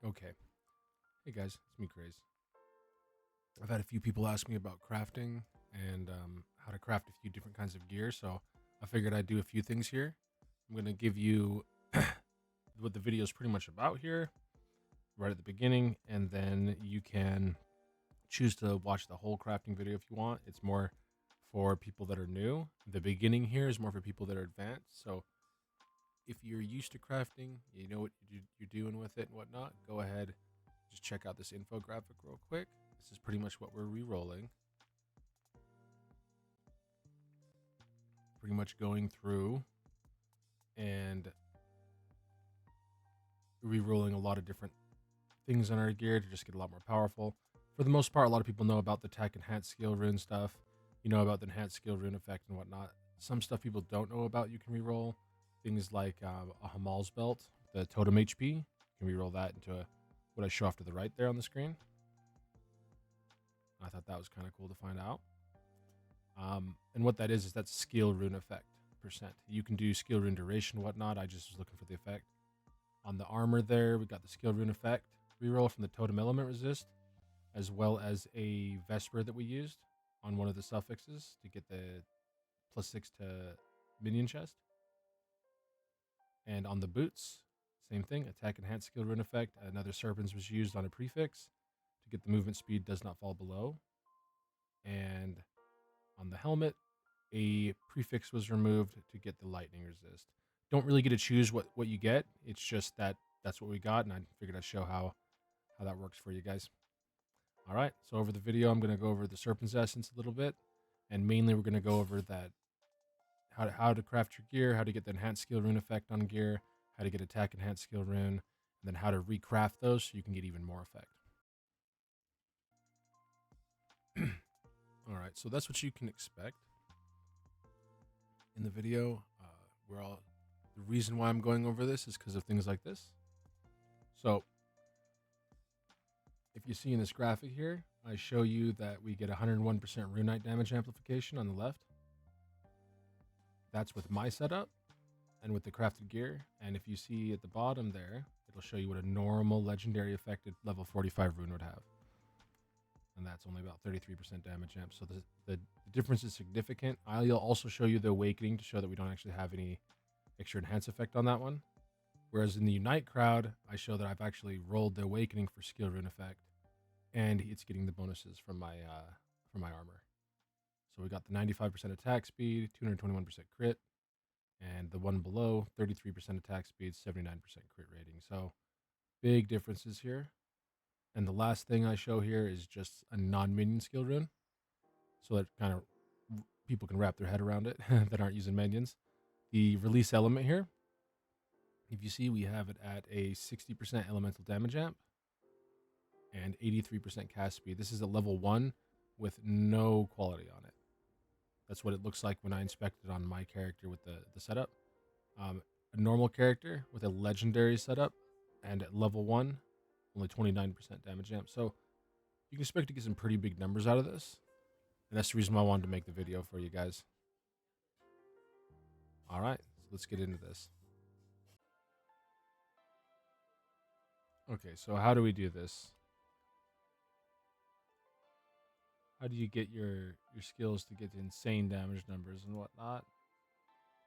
Okay. Hey guys, it's me, Craze. I've had a few people ask me about crafting and how to craft a few different kinds of gear, so I figured I'd do a few things here. I'm going to give you what the video is pretty much about here, right at the beginning, and then you can choose to watch the whole crafting video if you want. It's more for people that are new. The beginning here is more for people that are advanced, so if you're used to crafting, you know what you're doing with it and whatnot, go ahead, just check out this infographic real quick. This is pretty much what we're re-rolling. Pretty much going through and re-rolling a lot of different things on our gear to just get a lot more powerful. For the most part, a lot of people know about the tech enhanced skill rune stuff. You know about the enhanced skill rune effect and whatnot. Some stuff people don't know about you can re-roll. Things like a Hamal's belt, the totem HP. You can re-roll that into what I show off to the right there on the screen. I thought that was kind of cool to find out. And what that is that's skill rune effect percent. You can do skill rune duration, whatnot. I just was looking for the effect. On the armor there, we got the skill rune effect reroll from the totem element resist, as well as a Vesper that we used on one of the suffixes to get the +6 to minion chest. And on the boots, same thing, attack enhanced skill rune effect. Another serpents was used on a prefix to get the movement speed does not fall below. And on the helmet, a prefix was removed to get the lightning resist. Don't really get to choose what you get. It's just that's what we got, and I figured I'd show how that works for you guys. All right, so over the video, I'm going to go over the Serpent's Essence a little bit, and mainly we're going to go over that how to craft your gear, how to get the enhanced skill rune effect on gear, how to get attack enhanced skill rune, and then how to recraft those so you can get even more effect. All right, so that's what you can expect in the video. The reason why I'm going over this is because of things like this. So if you see in this graphic here, I show you that we get 101% Runite damage amplification on the left. That's with my setup and with the crafted gear. And if you see at the bottom there, it'll show you what a normal legendary affected level 45 rune would have. And that's only about 33% damage amp. So the difference is significant. I'll also show you the awakening to show that we don't actually have any extra enhance effect on that one. Whereas in the Unite crowd, I show that I've actually rolled the awakening for skill rune effect, and it's getting the bonuses from my armor. So we got the 95% attack speed, 221% crit, and the one below 33% attack speed, 79% crit rating. So big differences here. And the last thing I show here is just a non-minion skill rune, so that kind of people can wrap their head around it that aren't using minions. The release element here, if you see, we have it at a 60% elemental damage amp and 83% cast speed. This is a level 1 with no quality on it. That's what it looks like when I inspected on my character with the setup. A normal character with a legendary setup and at level 1, only 29% damage amp. So you can expect to get some pretty big numbers out of this. And that's the reason why I wanted to make the video for you guys. All right, so let's get into this. Okay, so how do we do this? How do you get your skills to get to insane damage numbers and whatnot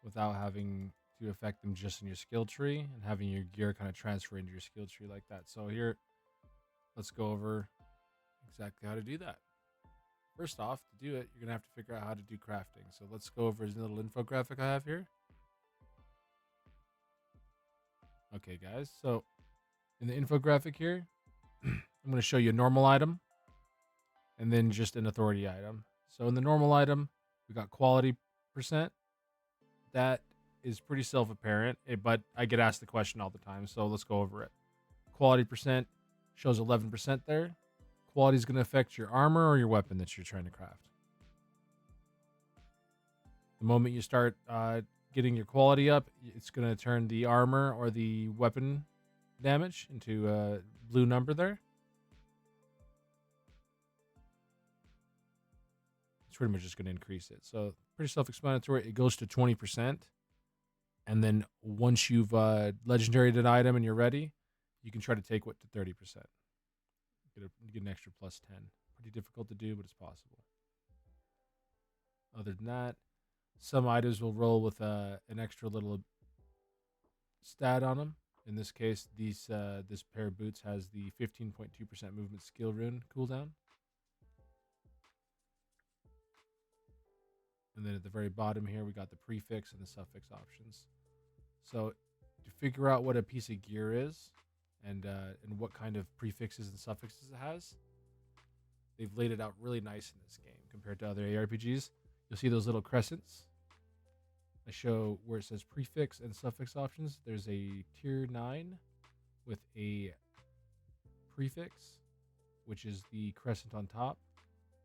without having to affect them just in your skill tree and having your gear kind of transfer into your skill tree like that? So here, let's go over exactly how to do that. First off, to do it, you're going to have to figure out how to do crafting. So let's go over this little infographic I have here. Okay, guys, so in the infographic here, I'm going to show you a normal item and then just an authority item. So in the normal item, we got quality percent. That is pretty self-apparent, but I get asked the question all the time, so let's go over it. Quality percent shows 11% there. Quality is going to affect your armor or your weapon that you're trying to craft. The moment you start getting your quality up, it's going to turn the armor or the weapon damage into a blue number there. It's pretty much just going to increase it. So pretty self-explanatory. It goes to 20%. And then once you've legendaried an item and you're ready, you can try to take what to 30%. Get an extra plus 10. Pretty difficult to do, but it's possible. Other than that, some items will roll with an extra little stat on them. In this case, this pair of boots has the 15.2% movement skill rune cooldown. And then at the very bottom here, we got the prefix and the suffix options. So to figure out what a piece of gear is and what kind of prefixes and suffixes it has, they've laid it out really nice in this game compared to other ARPGs. You'll see those little crescents. I show where it says prefix and suffix options. There's a tier 9 with a prefix, which is the crescent on top.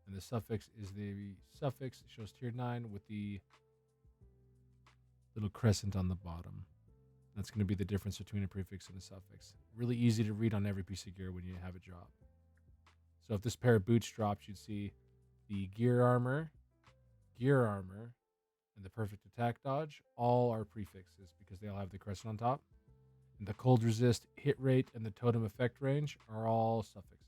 And the suffix is the suffix. It shows tier 9 with the little crescent on the bottom. That's going to be the difference between a prefix and a suffix. Really easy to read on every piece of gear when you have it drop. So if this pair of boots drops, you'd see the gear armor, and the perfect attack dodge. All are prefixes because they all have the crescent on top. And the cold resist, hit rate, and the totem effect range are all suffixes.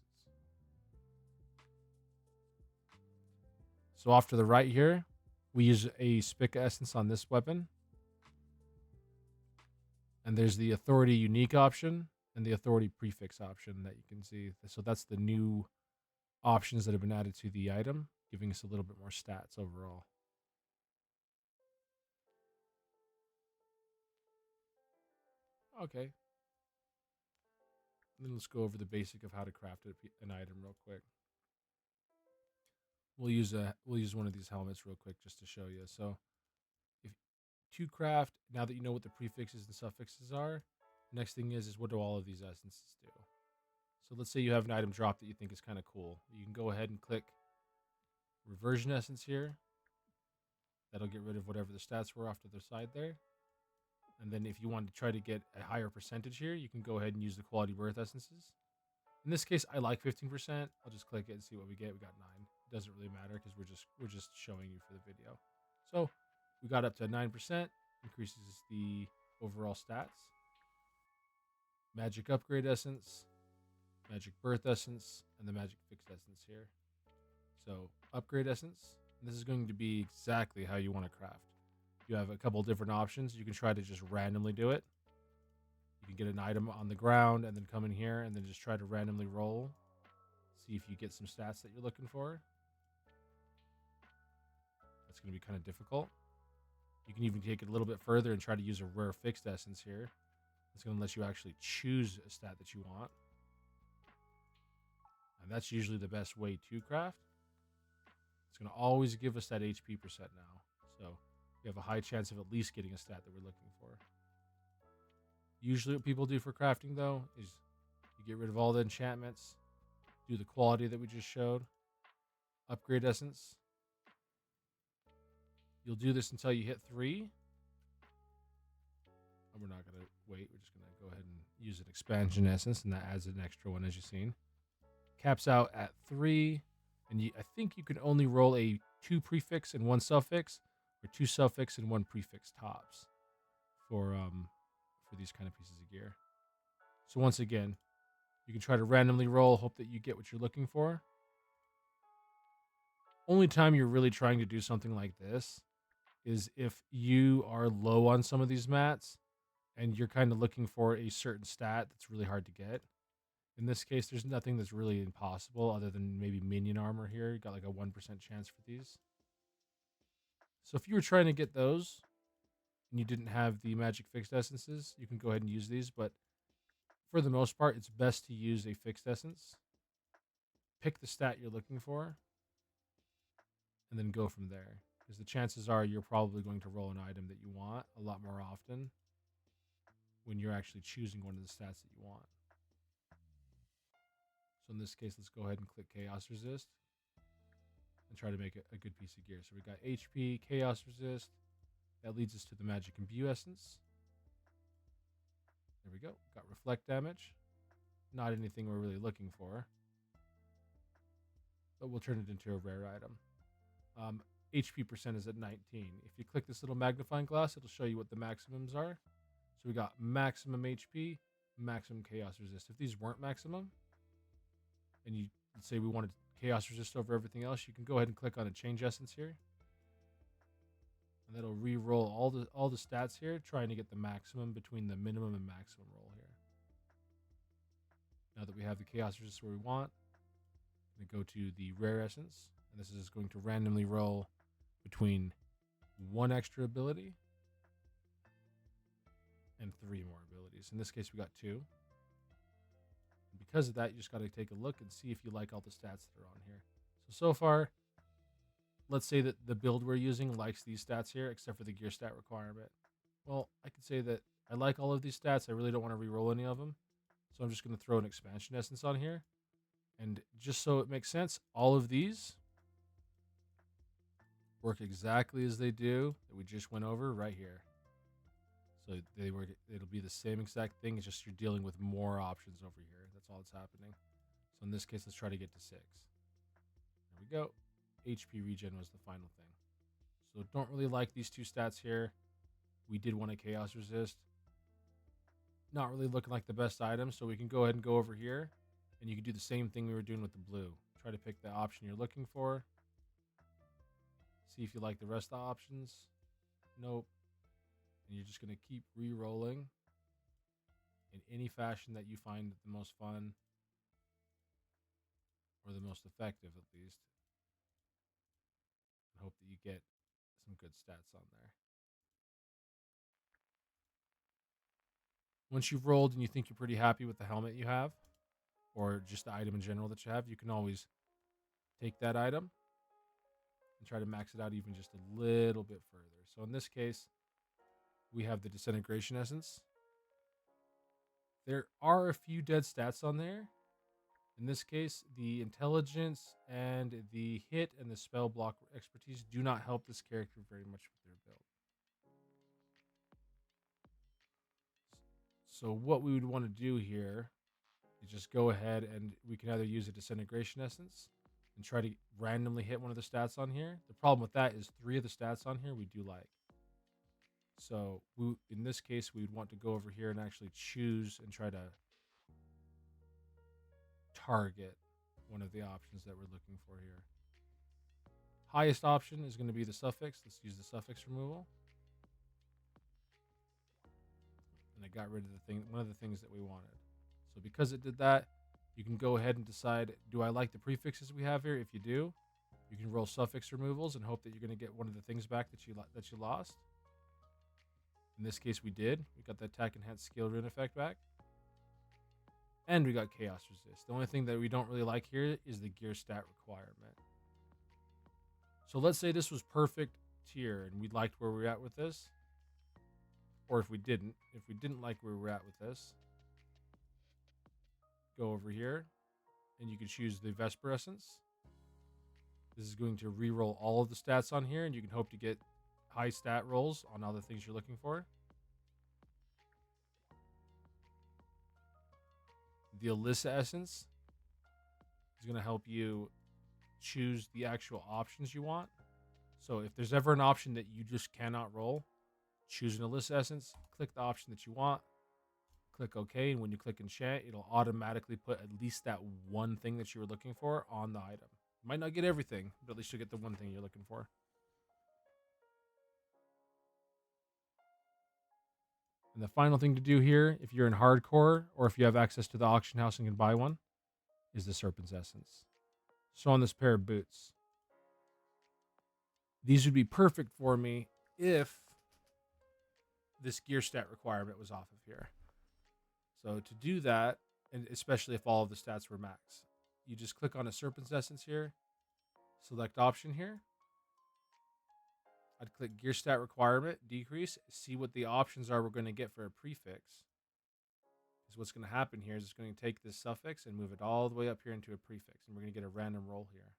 So off to the right here, we use a Spica Essence on this weapon. And there's the Authority Unique option and the Authority Prefix option that you can see. So that's the new options that have been added to the item, giving us a little bit more stats overall. Okay. And then let's go over the basic of how to craft an item real quick. We'll use one of these helmets real quick just to show you. So if to craft, now that you know what the prefixes and suffixes are, next thing is what do all of these essences do? So let's say you have an item drop that you think is kind of cool. You can go ahead and click Reversion Essence here. That'll get rid of whatever the stats were off to the side there. And then if you want to try to get a higher percentage here, you can go ahead and use the Quality Birth Essences. In this case, I like 15%. I'll just click it and see what we get. We got 9. It doesn't really matter because we're just showing you for the video. So we got up to 9%. Increases the overall stats. Magic Upgrade Essence, Magic Birth Essence, and the Magic Fixed Essence here. So Upgrade Essence. And this is going to be exactly how you want to craft. You have a couple different options. You can try to just randomly do it. You can get an item on the ground and then come in here and then just try to randomly roll. See if you get some stats that you're looking for. That's going to be kind of difficult. You can even take it a little bit further and try to use a rare fixed essence here. It's going to let you actually choose a stat that you want. And that's usually the best way to craft. It's going to always give us that HP percent now. So we have a high chance of at least getting a stat that we're looking for. Usually what people do for crafting, though, is you get rid of all the enchantments, do the quality that we just showed, upgrade essence. You'll do this until you hit 3. And we're not going to wait. We're just going to go ahead and use an expansion essence, and that adds an extra one, as you've seen. Caps out at 3, and I think you can only roll a 2 prefix and 1 suffix, or 2 suffix and 1 prefix tops for these kind of pieces of gear. So once again, you can try to randomly roll, hope that you get what you're looking for. Only time you're really trying to do something like this is if you are low on some of these mats and you're kind of looking for a certain stat that's really hard to get. In this case, there's nothing that's really impossible other than maybe minion armor here. You got like a 1% chance for these. So if you were trying to get those and you didn't have the magic fixed essences, you can go ahead and use these. But for the most part, it's best to use a fixed essence. Pick the stat you're looking for and then go from there. Because the chances are you're probably going to roll an item that you want a lot more often when you're actually choosing one of the stats that you want. So in this case, let's go ahead and click Chaos Resist and try to make a good piece of gear. So we got HP, Chaos Resist. That leads us to the Magic Imbue Essence. There we go. Got Reflect Damage. Not anything we're really looking for, but we'll turn it into a rare item. HP percent is at 19. If you click this little magnifying glass, it'll show you what the maximums are. So we got maximum HP, maximum chaos resist. If these weren't maximum, and you let's say we wanted chaos resist over everything else, you can go ahead and click on a change essence here, and that'll re-roll all the stats here, trying to get the maximum between the minimum and maximum roll here. Now that we have the chaos resist where we want, I'm going to go to the rare essence, and this is going to randomly roll between 1 extra ability and 3 more abilities. In this case, we got 2. And because of that, you just got to take a look and see if you like all the stats that are on here. So far, let's say that the build we're using likes these stats here, except for the gear stat requirement. Well, I could say that I like all of these stats. I really don't want to re-roll any of them. So I'm just going to throw an expansion essence on here. And just so it makes sense, all of these work exactly as they do that we just went over right here. So it'll be the same exact thing. It's just you're dealing with more options over here. That's all that's happening. So in this case, let's try to get to 6. There we go. HP regen was the final thing. So don't really like these 2 stats here. We did want a chaos resist. Not really looking like the best item, so we can go ahead and go over here, and you can do the same thing we were doing with the blue. Try to pick the option you're looking for. See if you like the rest of the options. Nope. And you're just going to keep re-rolling in any fashion that you find the most fun, or the most effective at least. And hope that you get some good stats on there. Once you've rolled and you think you're pretty happy with the helmet you have, or just the item in general that you have, you can always take that item and try to max it out even just a little bit further. So in this case, we have the disintegration essence. There are a few dead stats on there. In this case, the intelligence and the hit and the spell block expertise do not help this character very much with their build. So what we would want to do here is just go ahead and we can either use a disintegration essence and try to randomly hit one of the stats on here. The problem with that is 3 of the stats on here we do like. So in this case, we would want to go over here and actually choose and try to target one of the options that we're looking for here. Highest option is going to be the suffix. Let's use the suffix removal. And it got rid of one of the things that we wanted. So because it did that, you can go ahead and decide, do I like the prefixes we have here? If you do, you can roll suffix removals and hope that you're going to get one of the things back that you lost. In this case, we did. We got the attack enhanced skill rune effect back. And we got chaos resist. The only thing that we don't really like here is the gear stat requirement. So let's say this was perfect tier and we liked where we're at with this. Or if we didn't like where we're at with this, go over here and you can choose the Vesper Essence. This is going to re-roll all of the stats on here, and you can hope to get high stat rolls on all the things you're looking for. The Alyssa Essence is going to help you choose the actual options you want. So if there's ever an option that you just cannot roll, choose an Alyssa Essence, click the option that you want, click OK, and when you click enchant, it'll automatically put at least that one thing that you were looking for on the item. You might not get everything, but at least you'll get the one thing you're looking for. And the final thing to do here, if you're in hardcore or if you have access to the auction house and can buy one, is the Serpent's Essence. So on this pair of boots, these would be perfect for me if this gear stat requirement was off of here. So to do that, and especially if all of the stats were max, you just click on a Serpent's Essence here, select option here. I'd click gear stat requirement, decrease, see what the options are we're going to get for a prefix. Because what's going to happen here is it's going to take this suffix and move it all the way up here into a prefix, and we're going to get a random roll here.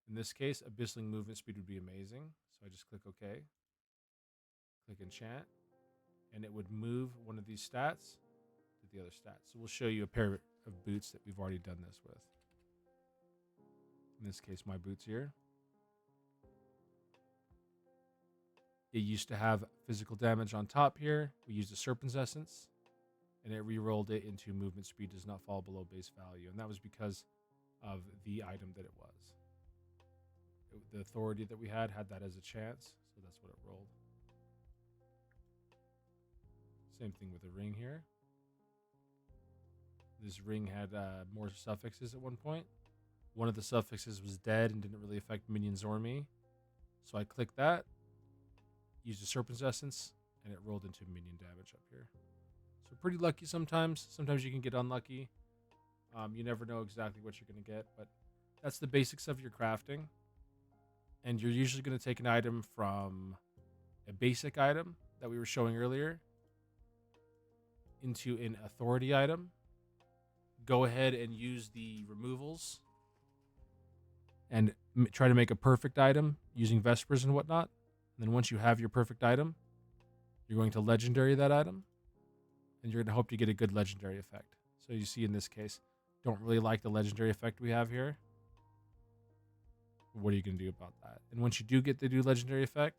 In this case, Abyssling movement speed would be amazing. So I just click OK, click enchant, and it would move one of these stats to the other stats. So we'll show you a pair of boots that we've already done this with. In this case, my boots here. It used to have physical damage on top here. We used a Serpent's Essence, and it re-rolled it into movement speed does not fall below base value, and that was because of the item that it was. The authority that we had that as a chance, so that's what it rolled. Same thing with the ring here. This ring had more suffixes at one point. One of the suffixes was dead and didn't really affect minions or me. So I clicked that, used a Serpent's Essence, and it rolled into minion damage up here. So pretty lucky sometimes. Sometimes you can get unlucky. You never know exactly what you're going to get, but that's the basics of your crafting. And you're usually going to take an item from a basic item that we were showing earlier into an authority item. Go ahead and use the removals and try to make a perfect item using Vespers and whatnot. And then once you have your perfect item, you're going to legendary that item, and you're going to hope to get a good legendary effect. So you see in this case, don't really like the legendary effect we have here. What are you going to do about that? And once you do get the new legendary effect,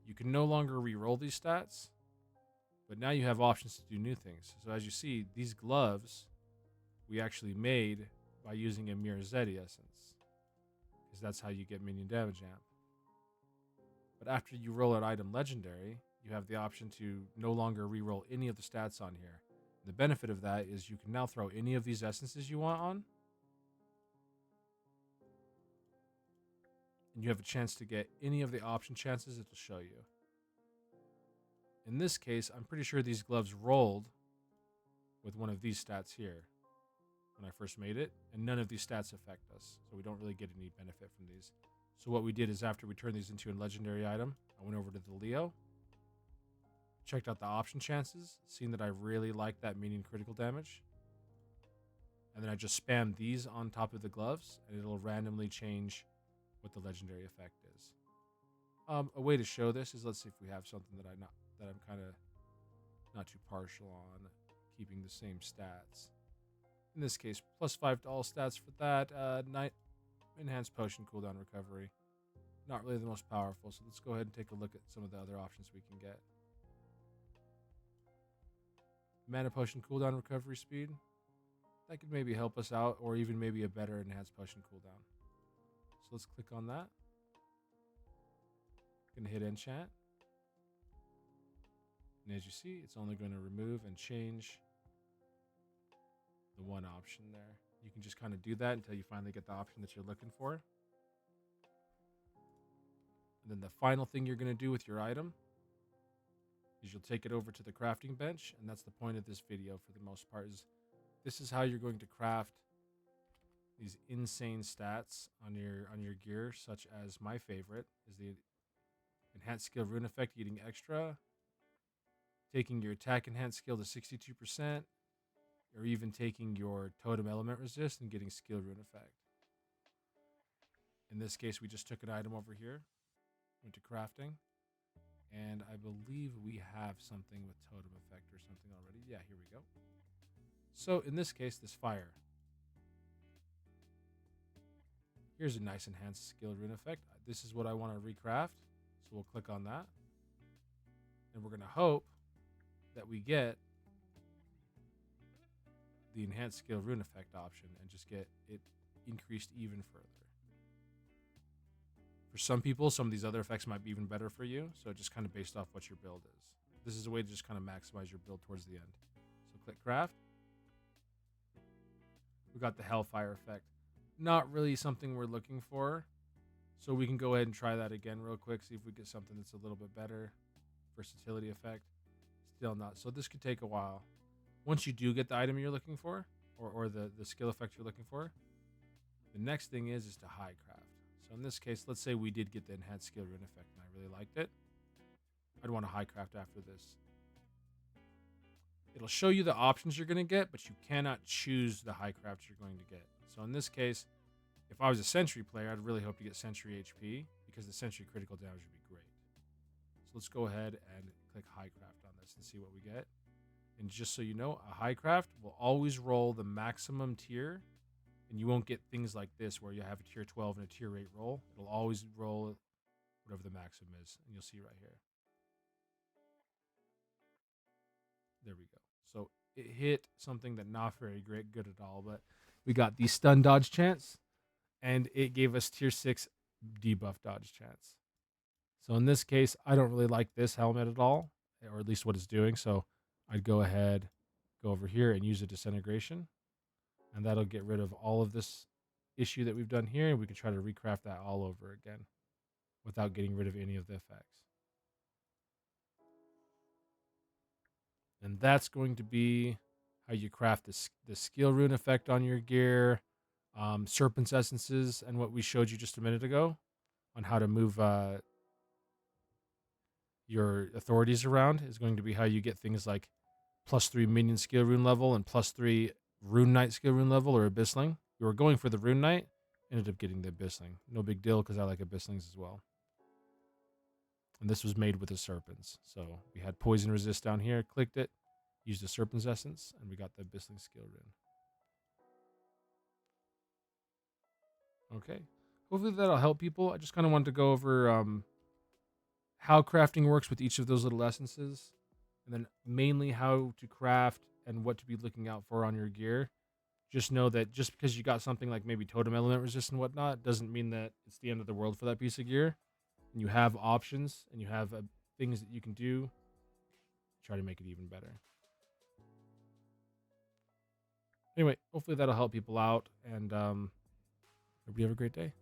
you can no longer re-roll these stats, but now you have options to do new things. So as you see, these gloves we actually made by using a Mirazeti essence, because that's how you get minion damage amp. But after you roll an item legendary, you have the option to no longer re-roll any of the stats on here. The benefit of that is you can now throw any of these essences you want on, and you have a chance to get any of the option chances it will show you. In this case, I'm pretty sure these gloves rolled with one of these stats here when I first made it, and none of these stats affect us, so we don't really get any benefit from these. So what we did is after we turned these into a legendary item, I went over to the Leo, checked out the option chances, seen that I really like that minion critical damage, and then I just spammed these on top of the gloves, and it'll randomly change what the legendary effect is. A way to show this is, let's see if we have something that I'm kind of not too partial on, keeping the same stats. In this case, +5 to all stats for that. Enhanced potion cooldown recovery. Not really the most powerful, so let's go ahead and take a look at some of the other options we can get. Mana potion cooldown recovery speed. That could maybe help us out, or even maybe a better enhanced potion cooldown. So let's click on that. Gonna hit enchant. And as you see, it's only going to remove and change the one option there. You can just kind of do that until you finally get the option that you're looking for. And then the final thing you're going to do with your item is you'll take it over to the crafting bench, and that's the point of this video for the most part. Is this is how you're going to craft these insane stats on your gear, such as my favorite is the enhanced skill rune effect, getting extra, taking your attack enhanced skill to 62%, or even taking your totem element resist and getting skill rune effect. In this case, we just took an item over here, went to crafting, and I believe we have something with totem effect or something already. Yeah, here we go. So in this case, this fire. Here's a nice enhanced skill rune effect. This is what I want to recraft, so we'll click on that. And we're going to hope that we get the enhanced skill rune effect option and just get it increased even further. For some people, some of these other effects might be even better for you, so just kind of based off what your build is. This is a way to just kind of maximize your build towards the end. So click craft. We got the Hellfire effect. Not really something we're looking for, so we can go ahead and try that again real quick, see if we get something that's a little bit better. Versatility effect. Still not. So this could take a while. Once you do get the item you're looking for, or the skill effect you're looking for, the next thing is to high craft. So in this case, let's say we did get the enhanced skill rune effect and I really liked it. I'd want to high craft after this. It'll show you the options you're going to get, but you cannot choose the high crafts you're going to get. So in this case, if I was a Sentry player, I'd really hope to get Sentry HP, because the Sentry critical damage would be great. So let's go ahead and click high craft on this and see what we get. And just so you know, a high craft will always roll the maximum tier, and you won't get things like this where you have a tier 12 and a tier 8 roll. It'll always roll whatever the maximum is, and you'll see right here. There we go. So it hit something that not very great good at all, but we got the stun dodge chance, and it gave us tier 6 debuff dodge chance. So in this case, I don't really like this helmet at all, or at least what it's doing. So I'd go ahead, go over here and use a disintegration, and that'll get rid of all of this issue that we've done here, and we can try to recraft that all over again without getting rid of any of the effects. And that's going to be how you craft the skill rune effect on your gear, serpent's essences, and what we showed you just a minute ago on how to move your authorities around is going to be how you get things like +3 minion skill rune level and +3 rune knight skill rune level or abyssling. We were going for the rune knight, ended up getting the abyssling. No big deal because I like abysslings as well. And this was made with the serpents. So we had poison resist down here, clicked it, used the serpent's essence, and we got the abyssling skill rune. Okay. Hopefully that'll help people. I just kind of wanted to go over how crafting works with each of those little essences, and then mainly how to craft and what to be looking out for on your gear. Just know that just because you got something like maybe totem element resist and whatnot doesn't mean that it's the end of the world for that piece of gear. And you have options and you have things that you can do. Try to make it even better. Anyway, hopefully that'll help people out, and hope you have a great day.